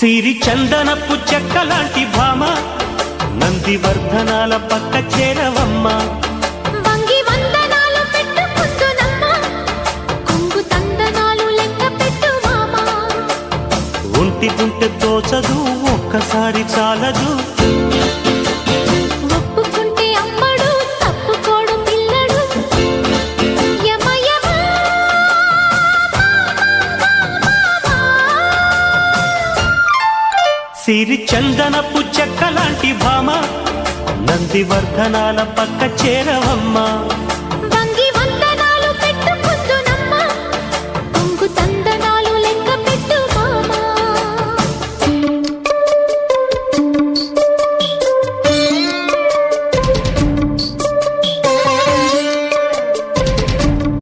సిరి చందనపు చెక్కలాంటి భామ నందివర్ధనాల పక్క చేరవమ్మ వంగి వందనాలు పెట్టుకుంటున్నమ్మ కొంగు తందనాలు లెక్క పెట్టు మామ ఒంటి గుంటె తోచదు ఒక్కసారి చాలదు ఒప్పుకుంటే అమ్మడు తప్పుకోడు పిల్లడు యమ యమ సిరి చందనపు చెక్కలాంటి భామ నందివర్ధనాల పక్క చేరవమ్మ